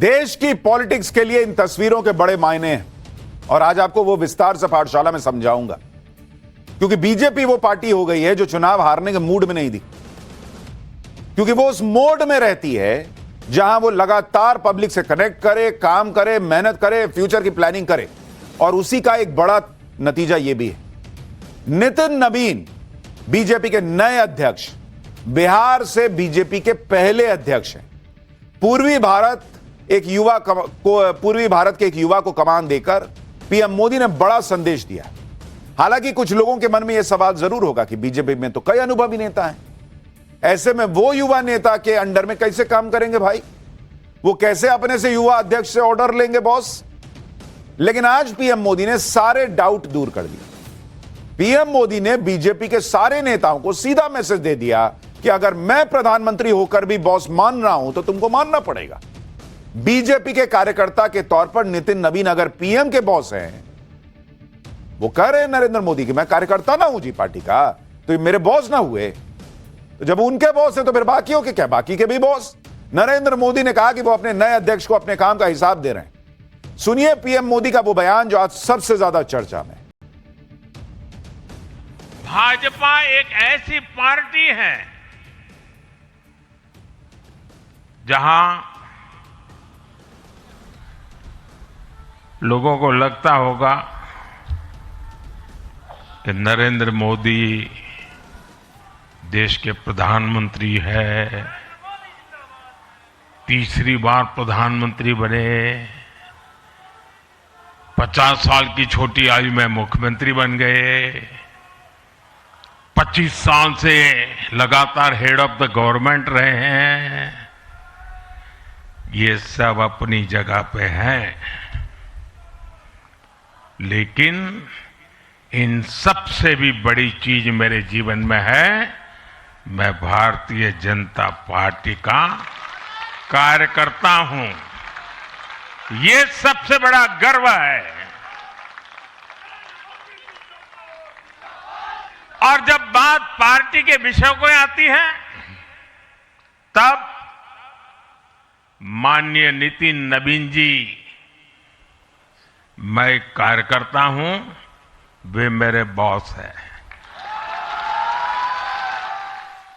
देश की पॉलिटिक्स के लिए इन तस्वीरों के बड़े मायने हैं और आज आपको वो विस्तार से पाठशाला में समझाऊंगा, क्योंकि बीजेपी वो पार्टी हो गई है जो चुनाव हारने के मूड में नहीं थी, क्योंकि वो उस मोड में रहती है जहां वो लगातार पब्लिक से कनेक्ट करे, काम करे, मेहनत करे, फ्यूचर की प्लानिंग करे। और उसी का एक बड़ा नतीजा यह भी है, नितिन नवीन बीजेपी के नए अध्यक्ष, बिहार से बीजेपी के पहले अध्यक्ष हैं। पूर्वी भारत के एक युवा को कमान देकर पीएम मोदी ने बड़ा संदेश दिया। हालांकि कुछ लोगों के मन में यह सवाल जरूर होगा कि बीजेपी में तो कई अनुभवी नेता हैं, ऐसे में वो युवा नेता के अंडर में कैसे काम करेंगे भाई? वो कैसे अपने से युवा अध्यक्ष से ऑर्डर लेंगे बॉस? लेकिन आज पीएम मोदी ने सारे डाउट दूर कर दिए। पीएम मोदी ने बीजेपी के सारे नेताओं को सीधा मैसेज दे दिया कि अगर मैं प्रधानमंत्री होकर भी बॉस मान रहा हूं तो तुमको मानना पड़ेगा। बीजेपी के कार्यकर्ता के तौर पर नितिन नवीन अगर पीएम के बॉस हैं, वो कह रहे हैं नरेंद्र मोदी की मैं कार्यकर्ता ना हूं जी पार्टी का, तो ये मेरे बॉस ना हुए। तो जब उनके बॉस है तो फिर बाकियों के क्या? बाकी के भी बॉस। नरेंद्र मोदी ने कहा कि वो अपने नए अध्यक्ष को अपने काम का हिसाब दे रहे हैं। सुनिए पीएम मोदी का वो बयान जो आज सबसे ज्यादा चर्चा में। भाजपा एक ऐसी पार्टी है जहां लोगों को लगता होगा कि नरेंद्र मोदी देश के प्रधानमंत्री है, तीसरी बार प्रधानमंत्री बने, 50 साल की छोटी आयु में मुख्यमंत्री बन गए, 25 साल से लगातार हेड ऑफ द गवर्नमेंट रहे हैं। ये सब अपनी जगह पे हैं, लेकिन इन सबसे भी बड़ी चीज मेरे जीवन में है, मैं भारतीय जनता पार्टी का कार्यकर्ता हूं। ये सबसे बड़ा गर्व है। और जब बात पार्टी के विषयों को आती है, तब माननीय नितिन नवीन जी, मैं कार्यकर्ता हूं, वे मेरे बॉस हैं।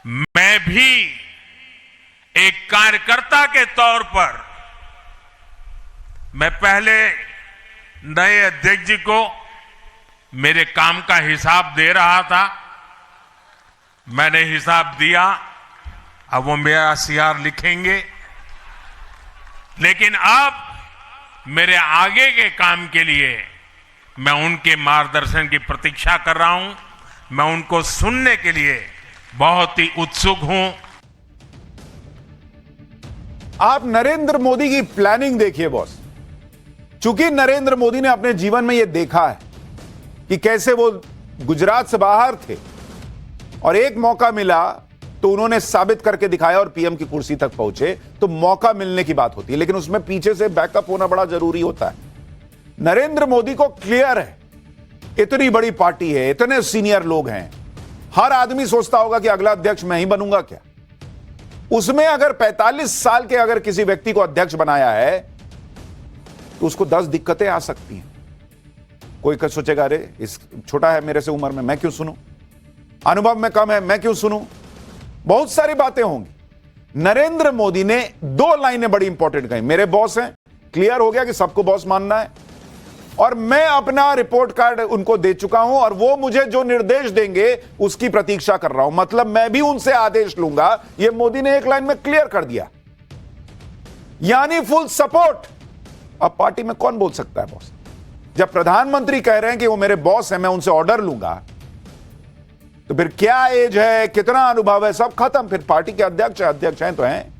मैं भी एक कार्यकर्ता के तौर पर मैं पहले नए अध्यक्ष जी को मेरे काम का हिसाब दे रहा था। मैंने हिसाब दिया, अब वो मेरा सीआर लिखेंगे, लेकिन अब मेरे आगे के काम के लिए मैं उनके मार्गदर्शन की प्रतीक्षा कर रहा हूं। मैं उनको सुनने के लिए बहुत ही उत्सुक हूं। आप नरेंद्र मोदी की प्लानिंग देखिए बॉस। चूंकि नरेंद्र मोदी ने अपने जीवन में यह देखा है कि कैसे वो गुजरात से बाहर थे और एक मौका मिला तो उन्होंने साबित करके दिखाया और पीएम की कुर्सी तक पहुंचे, तो मौका मिलने की बात होती है, लेकिन उसमें पीछे से बैकअप होना बड़ा जरूरी होता है। नरेंद्र मोदी को क्लियर है, इतनी बड़ी पार्टी है, इतने सीनियर लोग हैं, हर आदमी सोचता होगा कि अगला अध्यक्ष मैं ही बनूंगा क्या। उसमें अगर 45 साल के अगर किसी व्यक्ति को अध्यक्ष बनाया है तो उसको 10 दिक्कतें आ सकती हैं। कोई सोचेगा अरे इस छोटा है मेरे से उम्र में, मैं क्यों सुनूं, अनुभव में कम है, मैं क्यों सुनूं, बहुत सारी बातें होंगी। नरेंद्र मोदी ने 2 लाइनें बड़ी इंपॉर्टेंट कही, मेरे बॉस हैं, क्लियर हो गया कि सबको बॉस मानना है, और मैं अपना रिपोर्ट कार्ड उनको दे चुका हूं और वो मुझे जो निर्देश देंगे उसकी प्रतीक्षा कर रहा हूं, मतलब मैं भी उनसे आदेश लूंगा। ये मोदी ने एक लाइन में क्लियर कर दिया, यानी फुल सपोर्ट। अब पार्टी में कौन बोल सकता है बॉस? जब प्रधानमंत्री कह रहे हैं कि वो मेरे बॉस हैं, मैं उनसे ऑर्डर लूंगा, तो फिर क्या एज है, कितना अनुभव है, सब खत्म। फिर पार्टी के अध्यक्ष हैं तो हैं,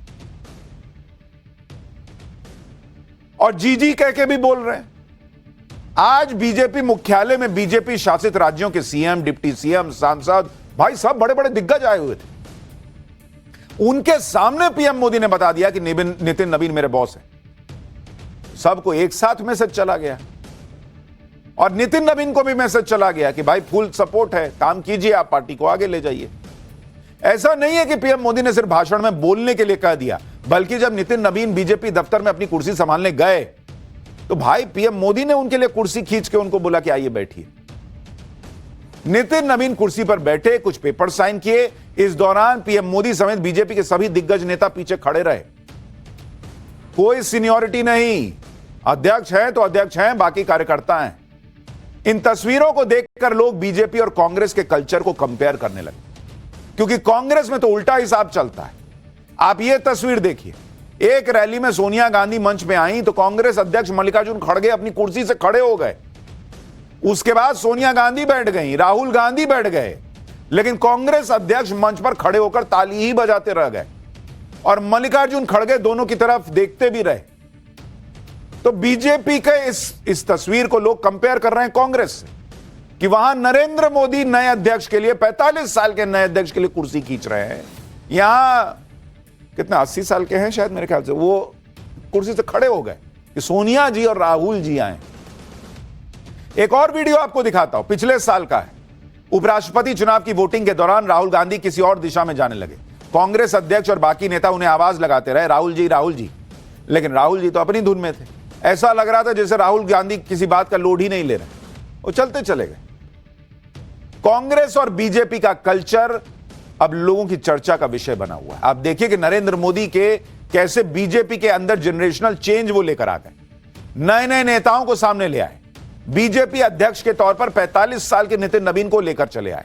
और जी कह के भी बोल रहे हैं। आज बीजेपी मुख्यालय में बीजेपी शासित राज्यों के सीएम, डिप्टी सीएम, सांसद, भाई सब बड़े बड़े दिग्गज आए हुए थे। उनके सामने पीएम मोदी ने बता दिया कि नितिन नवीन मेरे बॉस हैं। सबको एक साथ मैसेज चला गया और नितिन नवीन को भी मैसेज चला गया कि भाई फुल सपोर्ट है, काम कीजिए, आप पार्टी को आगे ले जाइए। ऐसा नहीं है कि पीएम मोदी ने सिर्फ भाषण में बोलने के लिए कह दिया, बल्कि जब नितिन नवीन बीजेपी दफ्तर में अपनी कुर्सी संभालने गए तो भाई पीएम मोदी ने उनके लिए कुर्सी खींच के उनको बोला कि आइए बैठिए। नितिन नवीन कुर्सी पर बैठे, कुछ पेपर साइन किए। इस दौरान पीएम मोदी समेत बीजेपी के सभी दिग्गज नेता पीछे खड़े रहे। कोई सीनियरिटी नहीं, अध्यक्ष हैं तो अध्यक्ष हैं, बाकी कार्यकर्ता हैं। इन तस्वीरों को देखकर लोग बीजेपी और कांग्रेस के कल्चर को कंपेयर करने लगे, क्योंकि कांग्रेस में तो उल्टा हिसाब चलता है। आप ये तस्वीर देखिए, एक रैली में सोनिया गांधी मंच में आई तो कांग्रेस अध्यक्ष मल्लिकार्जुन खड़गे अपनी कुर्सी से खड़े हो गए। उसके बाद सोनिया गांधी बैठ गई, राहुल गांधी बैठ गए, लेकिन कांग्रेस अध्यक्ष मंच पर खड़े होकर ताली ही बजाते रह गए और मल्लिकार्जुन खड़गे दोनों की तरफ देखते भी रहे। तो बीजेपी के इस तस्वीर को लोग कंपेयर कर रहे हैं कांग्रेस से कि वहां नरेंद्र मोदी नए अध्यक्ष के लिए, 45 साल के नए अध्यक्ष के लिए कुर्सी खींच रहे हैं। यहां कितने 80 साल के हैं शायद मेरे ख्याल से, वो कुर्सी से खड़े हो गए कि सोनिया जी और राहुल जी आए। एक और वीडियो आपको दिखाता हूं, पिछले साल का है। उपराष्ट्रपति चुनाव की वोटिंग के दौरान राहुल गांधी किसी और दिशा में जाने लगे। कांग्रेस अध्यक्ष और बाकी नेता उन्हें आवाज लगाते रहे, राहुल जी राहुल जी, लेकिन राहुल जी तो अपनी धुन में थे। ऐसा लग रहा था जैसे राहुल गांधी किसी बात का लोड ही नहीं ले रहे, वो चलते चले गए। कांग्रेस और बीजेपी का कल्चर अब लोगों की चर्चा का विषय बना हुआ है। आप देखिए कि नरेंद्र मोदी के कैसे बीजेपी के अंदर जनरेशनल चेंज वो लेकर आ गए, नए नए नेताओं को सामने ले आए। बीजेपी अध्यक्ष के तौर पर 45 साल के नितिन नवीन को लेकर चले आए,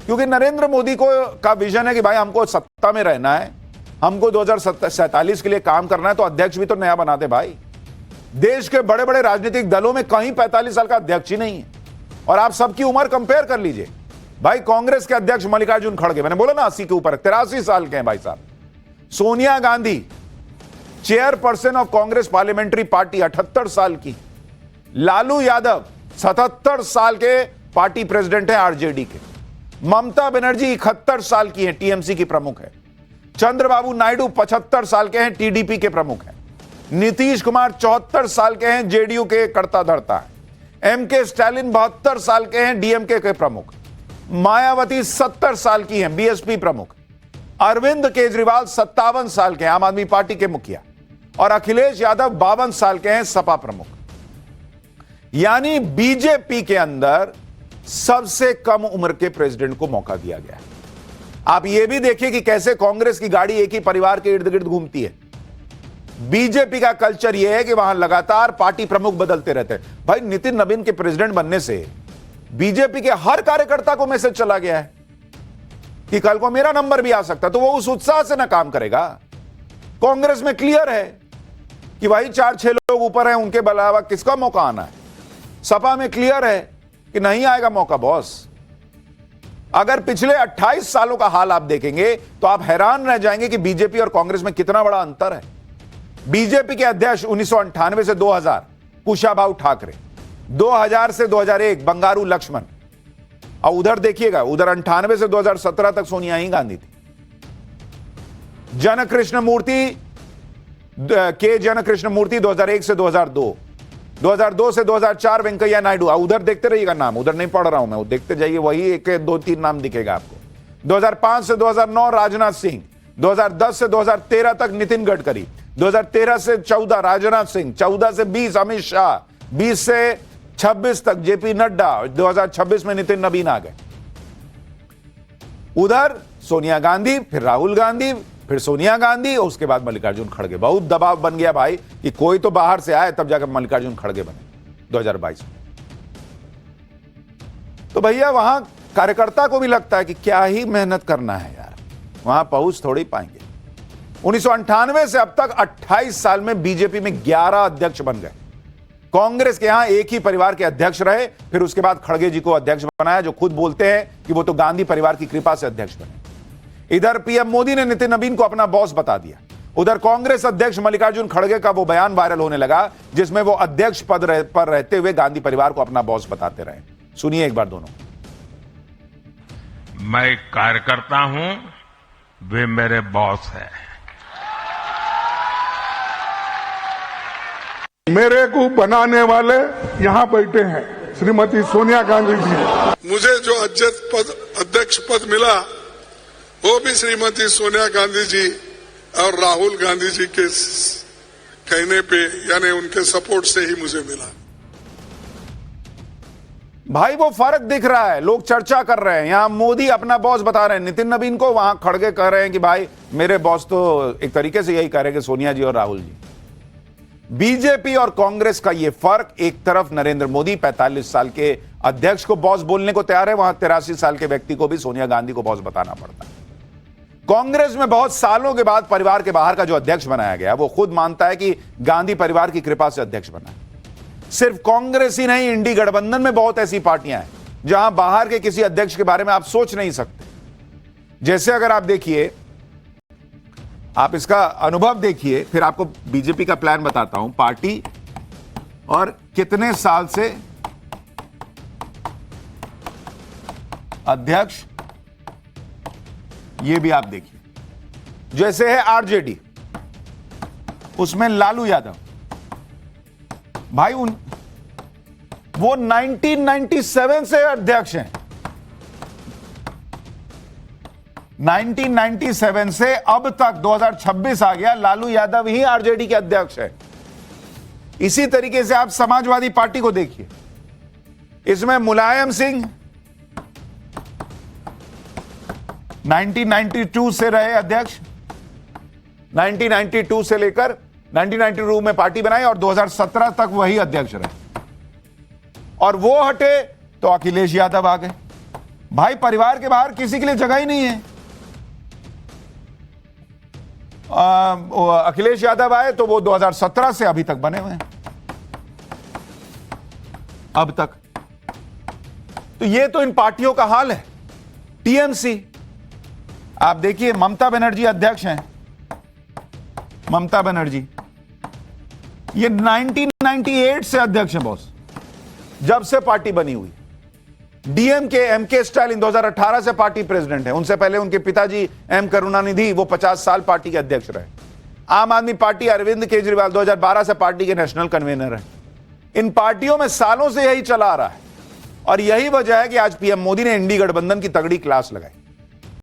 क्योंकि नरेंद्र मोदी को का विजन है कि भाई हमको सत्ता में रहना है, हमको 2047 के लिए काम करना है, तो अध्यक्ष भी तो नया बना दे भाई। देश के बड़े बड़े राजनीतिक दलों में कहीं 45 साल का अध्यक्ष ही नहीं है। और आप सबकी उम्र कंपेयर कर लीजिए भाई, कांग्रेस के अध्यक्ष मल्लिकार्जुन खड़गे, मैंने बोला ना 80 के ऊपर, 83 साल के हैं भाई साहब। Sonia Gandhi chairperson of Congress parliamentary party, 78 साल की। लालू यादव 77 साल के पार्टी प्रेसिडेंट है आरजेडी के। ममता बनर्जी 71 साल की हैं, टीएमसी की प्रमुख है। चंद्रबाबू नायडू 75 साल के हैं, टीडीपी के प्रमुख हैं। नीतीश कुमार 74 साल के हैं, जेडीयू के करता धरता है। एमके स्टालिन 72 साल के हैं, डीएमके के प्रमुख। मायावती 70 साल की हैं, बीएसपी प्रमुख। अरविंद केजरीवाल 57 साल के हैं, आम आदमी पार्टी के मुखिया। और अखिलेश यादव 52 साल के हैं, सपा प्रमुख। यानी बीजेपी के अंदर सबसे कम उम्र के प्रेसिडेंट को मौका दिया गया है। आप यह भी देखिए कि कैसे कांग्रेस की गाड़ी एक ही परिवार के इर्द गिर्द घूमती है। बीजेपी का कल्चर यह है कि वहां लगातार पार्टी प्रमुख बदलते रहते हैं। भाई नितिन नवीन के प्रेसिडेंट बनने से बीजेपी के हर कार्यकर्ता को मैसेज चला गया है कि कल को मेरा नंबर भी आ सकता है, तो वो उस उत्साह से ना काम करेगा। कांग्रेस में क्लियर है कि भाई 4-6 लोग ऊपर हैं, उनके अलावा किसका मौका आना है। सपा में क्लियर है कि नहीं आएगा मौका बॉस। अगर पिछले 28 सालों का हाल आप देखेंगे तो आप हैरान रह जाएंगे कि बीजेपी और कांग्रेस में कितना बड़ा अंतर है। बीजेपी के अध्यक्ष 1998 से 2000 कुशाभाऊ ठाकरे, 2000 से 2001 बंगारू लक्ष्मण, और उधर देखिएगा, उधर 98 से 2017 तक सोनिया ही गांधी थी। जनकृष्ण मूर्ति के जनकृष्ण मूर्ति 2001 से 2002, 2002 से 2004 वेंकैया नायडू, उधर देखते रहिएगा नाम, उधर नहीं पढ़ रहा हूं मैं, वो देखते जाइए, वही 1-2-3 नाम दिखेगा आपको। 2005 से 2009 राजनाथ सिंह, 2010 से 2013 तक नितिन गडकरी, 2013 से 14 राजनाथ सिंह, 14 से 20 अमित शाह, 20 से 26 तक जेपी नड्डा, 2026 में नितिन नवीन आ गए। उधर सोनिया गांधी, फिर राहुल गांधी, फिर सोनिया गांधी, और उसके बाद मल्लिकार्जुन खड़गे। बहुत दबाव बन गया भाई कि कोई तो बाहर से आए, तब जाकर मल्लिकार्जुन खड़गे बने 2022 में। तो भैया वहां कार्यकर्ता को भी लगता है कि क्या ही मेहनत करना है यार, वहां पहुंच थोड़ी पाएंगे। 1998 से अब तक 28 साल में बीजेपी में 11 अध्यक्ष बन गए। कांग्रेस के यहां एक ही परिवार के अध्यक्ष रहे, फिर उसके बाद खड़गे जी को अध्यक्ष बनाया, जो खुद बोलते हैं कि वो तो गांधी परिवार की कृपा से अध्यक्ष बने। इधर पीएम मोदी ने नितिन नवीन को अपना बॉस बता दिया। उधर कांग्रेस अध्यक्ष मल्लिकार्जुन खड़गे का वो बयान वायरल होने लगा, जिसमें वो अध्यक्ष पद पर रहते हुए गांधी परिवार को अपना बॉस बताते रहे। सुनिए एक बार दोनों। मैं कार्यकर्ता हूं, वे मेरे बॉस हैं। मेरे को बनाने वाले यहाँ बैठे हैं, श्रीमती सोनिया गांधी जी। मुझे जो अध्यक्ष पद मिला वो भी श्रीमती सोनिया गांधी जी और राहुल गांधी जी के कहने पे यानी उनके सपोर्ट से ही मुझे मिला। भाई वो फर्क दिख रहा है, लोग चर्चा कर रहे हैं। यहां मोदी अपना बॉस बता रहे हैं नितिन नवीन को, वहां खड़गे कह रहे हैं कि भाई मेरे बॉस तो एक तरीके से यही कह रहे हैं कि सोनिया जी और राहुल जी। बीजेपी और कांग्रेस का यह फर्क, एक तरफ नरेंद्र मोदी 45 साल के अध्यक्ष को बॉस बोलने को तैयार है, वहां 83 साल के व्यक्ति को भी सोनिया गांधी को बॉस बताना पड़ता है। कांग्रेस में बहुत सालों के बाद परिवार के बाहर का जो अध्यक्ष बनाया गया, वो खुद मानता है कि गांधी परिवार की कृपा से अध्यक्ष बना है। सिर्फ कांग्रेस ही नहीं, इंडी गठबंधन में बहुत ऐसी पार्टियां हैं जहां बाहर के किसी अध्यक्ष के बारे में आप सोच नहीं सकते। जैसे अगर आप देखिए, आप इसका अनुभव देखिए, फिर आपको बीजेपी का प्लान बताता हूं, पार्टी और कितने साल से अध्यक्ष, ये भी आप देखिए। जैसे है आरजेडी, उसमें लालू यादव, भाई वो 1997 से अध्यक्ष हैं। 1997 से अब तक 2026 आ गया, लालू यादव ही आरजेडी के अध्यक्ष है। इसी तरीके से आप समाजवादी पार्टी को देखिए, इसमें मुलायम सिंह 1992 से रहे अध्यक्ष, 1992 से लेकर 1992 में पार्टी बनाई और 2017 तक वही अध्यक्ष रहे, और वो हटे तो अखिलेश यादव आ गए। भाई परिवार के बाहर किसी के लिए जगह ही नहीं है। अखिलेश यादव आए तो वो 2017 से अभी तक बने हुए हैं, अब तक। तो ये तो इन पार्टियों का हाल है। टीएमसी आप देखिए, ममता बनर्जी अध्यक्ष हैं। ममता बनर्जी ये 1998 से अध्यक्ष हैं बॉस, जब से पार्टी बनी हुई। डीएमके एमके स्टालिन 2018 से पार्टी प्रेसिडेंट है, उनसे पहले उनके पिताजी एम करुणानिधि वो 50 साल पार्टी के अध्यक्ष रहे। आम आदमी पार्टी अरविंद केजरीवाल 2012 से पार्टी के नेशनल कन्वीनर है। इन पार्टियों में सालों से यही चला आ रहा है, और यही वजह है कि आज पीएम मोदी ने इंडी गठबंधन की तगड़ी क्लास लगाई।